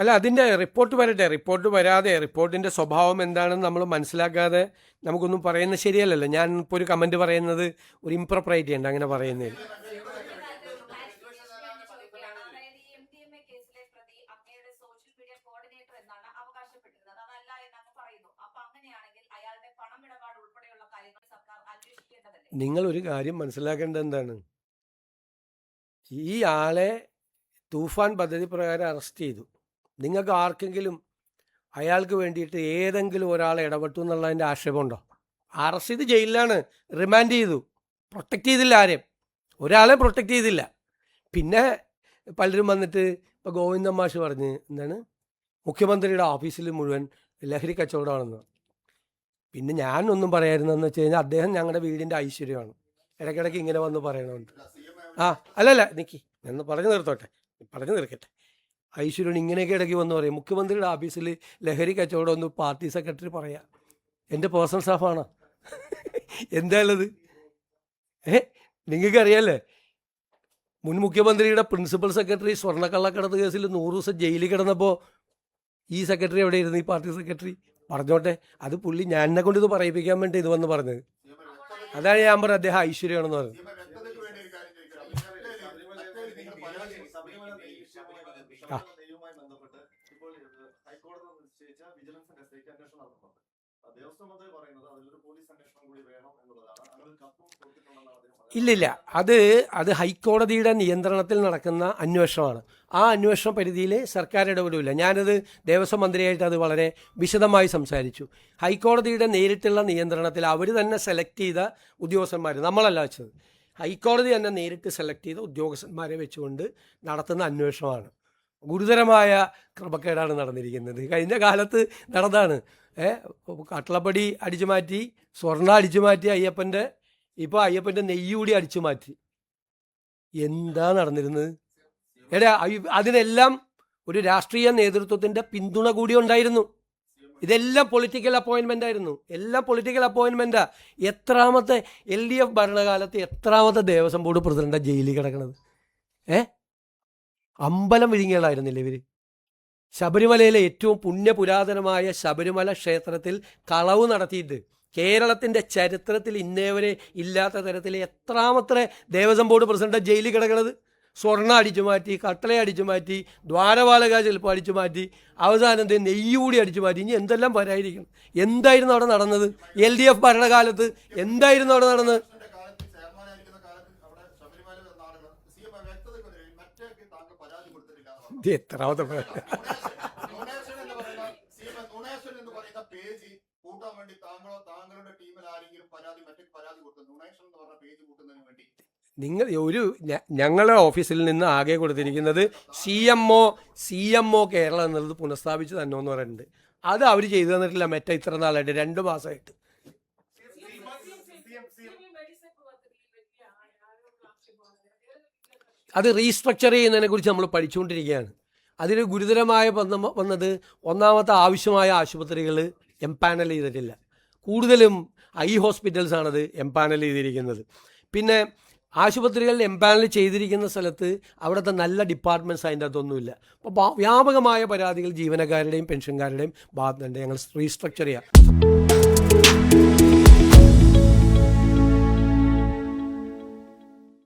അല്ല, അതിൻ്റെ റിപ്പോർട്ട് വരട്ടെ. റിപ്പോർട്ട് വരാതെ റിപ്പോർട്ടിൻ്റെ സ്വഭാവം എന്താണെന്ന് നമ്മൾ മനസ്സിലാക്കാതെ നമുക്കൊന്നും പറയുന്നത് ശരിയല്ലല്ലോ. ഞാൻ ഇപ്പോൾ ഒരു കമൻറ്റ് പറയുന്നത് ഒരു ഇംപ്രോപ്രൈറ്റി ഉണ്ട് അങ്ങനെ പറയുന്നതിൽ. നിങ്ങളൊരു കാര്യം മനസ്സിലാക്കേണ്ടത് എന്താണ്, ഈ ആളെ തൂഫാൻ പദ്ധതി പ്രകാരം അറസ്റ്റ് ചെയ്തു. നിങ്ങൾക്ക് ആർക്കെങ്കിലും അയാൾക്ക് വേണ്ടിയിട്ട് ഏതെങ്കിലും ഒരാളെ ഇടപെട്ടു എന്നുള്ളതിൻ്റെ ആക്ഷേപമുണ്ടോ? അറസ്റ്റ് ചെയ്ത് ജയിലിലാണ്, റിമാൻഡ് ചെയ്തു, പ്രൊട്ടക്റ്റ് ചെയ്തില്ല ആരെയും, ഒരാളെ പ്രൊട്ടക്റ്റ് ചെയ്തില്ല. പിന്നെ പലരും വന്നിട്ട് ഇപ്പോൾ ഗോവിന്ദൻ മാഷ് പറഞ്ഞ് എന്താണ് മുഖ്യമന്ത്രിയുടെ ഓഫീസിൽ മുഴുവൻ ലഹരി കച്ചവടമാണെന്ന്. പിന്നെ ഞാനൊന്നും പറയായിരുന്നെന്ന് വെച്ച് കഴിഞ്ഞാൽ അദ്ദേഹം ഞങ്ങളുടെ വീടിൻ്റെ ഐശ്വര്യമാണ്. ഇടയ്ക്കിടയ്ക്ക് ഇങ്ങനെ വന്ന് പറയണമെന്ന്. അല്ലല്ല നിക്കി എന്ന് പറഞ്ഞു തീർക്കട്ടെ. ഐശ്വര്യൻ ഇങ്ങനെയൊക്കെ ഇടയ്ക്ക് വന്ന് പറയും മുഖ്യമന്ത്രിയുടെ ഓഫീസിൽ ലഹരി കച്ചവടം ഒന്ന് പാർട്ടി സെക്രട്ടറി പറയാം. എൻ്റെ പേഴ്സണൽ സ്റ്റാഫാണോ? എന്താണത്? നിങ്ങൾക്കറിയാമല്ലേ, മുൻ മുഖ്യമന്ത്രിയുടെ പ്രിൻസിപ്പൽ സെക്രട്ടറി സ്വർണ്ണക്കള്ളക്കടത്ത് കേസിൽ 100 ദിവസം ജയിലിൽ കിടന്നപ്പോൾ ഈ സെക്രട്ടറി എവിടെയായിരുന്നു? ഈ പാർട്ടി സെക്രട്ടറി പറഞ്ഞോട്ടെ. അത് പുള്ളി ഞാനെ കൊണ്ട് ഇത് പറയിപ്പിക്കാൻ വേണ്ടി ഇത് വന്ന് പറഞ്ഞത്. അതാണ് ഞാൻ പറഞ്ഞത് അദ്ദേഹം ഐശ്വര്യമാണെന്ന് പറഞ്ഞത്. ഇല്ലില്ല, അത് ഹൈക്കോടതിയുടെ നിയന്ത്രണത്തിൽ നടക്കുന്ന അന്വേഷണമാണ്. ആ അന്വേഷണ പരിധിയിൽ സർക്കാർ ഇടപെടില്ല. ഞാനത് ദേവസ്വം മന്ത്രിയായിട്ട് അത് വളരെ വിശദമായി സംസാരിച്ചു. ഹൈക്കോടതിയുടെ നേരിട്ടുള്ള നിയന്ത്രണത്തിൽ അവർ തന്നെ സെലക്ട് ചെയ്ത ഉദ്യോഗസ്ഥന്മാർ, നമ്മളല്ല വെച്ചത്, ഹൈക്കോടതി തന്നെ നേരിട്ട് സെലക്ട് ചെയ്ത ഉദ്യോഗസ്ഥന്മാരെ വെച്ചുകൊണ്ട് നടത്തുന്ന അന്വേഷണമാണ്. ഗുരുതരമായ ക്രമക്കേടാണ് നടന്നിരിക്കുന്നത്. കഴിഞ്ഞ കാലത്ത് നടന്നതാണ്. കട്ടളപ്പടി അടിച്ചു മാറ്റി, സ്വർണ്ണ അടിച്ചു മാറ്റി അയ്യപ്പൻ്റെ, ഇപ്പോൾ അയ്യപ്പൻ്റെ നെയ്യ് കൂടി അടിച്ചു മാറ്റി. എന്താ നടന്നിരുന്നത്? അതിനെല്ലാം ഒരു രാഷ്ട്രീയ നേതൃത്വത്തിൻ്റെ പിന്തുണ കൂടി ഉണ്ടായിരുന്നു. ഇതെല്ലാം പൊളിറ്റിക്കൽ അപ്പോയിൻമെൻ്റ് ആയിരുന്നു, എല്ലാം പൊളിറ്റിക്കൽ അപ്പോയിൻമെൻറ്റാ. എത്രാമത്തെ LDF ഭരണകാലത്ത് എത്രാമത്തെ ദേവസ്വം ബോർഡ് പ്രസിഡന്റാണ് ജയിലിൽ കിടക്കണത്? അമ്പലം വിഴുങ്ങികളായിരുന്നില്ല ഇവർ? ശബരിമലയിലെ ഏറ്റവും പുണ്യപുരാതനമായ ശബരിമല ക്ഷേത്രത്തിൽ കളവ് നടത്തിയിട്ട് കേരളത്തിൻ്റെ ചരിത്രത്തിൽ ഇന്നേവരെ ഇല്ലാത്ത തരത്തിൽ എത്രാമത്തെ ദേവസ്വം ബോർഡ് പ്രസിഡന്റ് ജയിലിൽ കിടക്കണത്? സ്വർണ്ണ അടിച്ചു മാറ്റി, കട്ടള അടിച്ചു മാറ്റി, ദ്വാരപാലക ശില്പം അടിച്ചു മാറ്റി, അവസാനം നെയ്യ് കൂടി അടിച്ചു മാറ്റി. ഇനി എന്തെല്ലാം വരായിരിക്കും? എന്തായിരുന്നു അവിടെ നടന്നത്? LDF ഭരണകാലത്ത് എന്തായിരുന്നു അവിടെ നടന്നത്? എത്രാമത്തെ നിങ്ങൾ ഞങ്ങളുടെ ഓഫീസിൽ നിന്ന് ആകെ കൊടുത്തിരിക്കുന്നത് CMO കേരളം എന്നുള്ളത് പുനഃസ്ഥാപിച്ച് തന്നെ എന്ന് പറയുന്നുണ്ട്. അത് അവർ ചെയ്തു തന്നിട്ടില്ല. ഇത്ര നാളായിട്ട് 2 മാസമായിട്ട്. അത് റീസ്ട്രക്ചർ ചെയ്യുന്നതിനെ കുറിച്ച് നമ്മൾ പഠിച്ചുകൊണ്ടിരിക്കുകയാണ്. അതിൽ ഗുരുതരമായ വന്നത് ഒന്നാമത്തെ ആവശ്യമായ ആശുപത്രികൾ എംപാനൽ ചെയ്തിട്ടില്ല. കൂടുതലും ഹോസ്പിറ്റൽസാണത് എംപാനൽ ചെയ്തിരിക്കുന്നത്. പിന്നെ ആശുപത്രികളിൽ എംപാനൽ ചെയ്തിരിക്കുന്ന സ്ഥലത്ത് അവിടുത്തെ നല്ല ഡിപ്പാർട്ട്മെൻറ്റ്സ് അതിൻ്റെ അകത്തൊന്നുമില്ല. അപ്പോൾ വ്യാപകമായ പരാതികൾ ജീവനക്കാരുടെയും പെൻഷൻകാരുടെയും ഭാഗത്തുണ്ട്. ഞങ്ങൾ റീസ്ട്രക്ചർ ചെയ്യാം.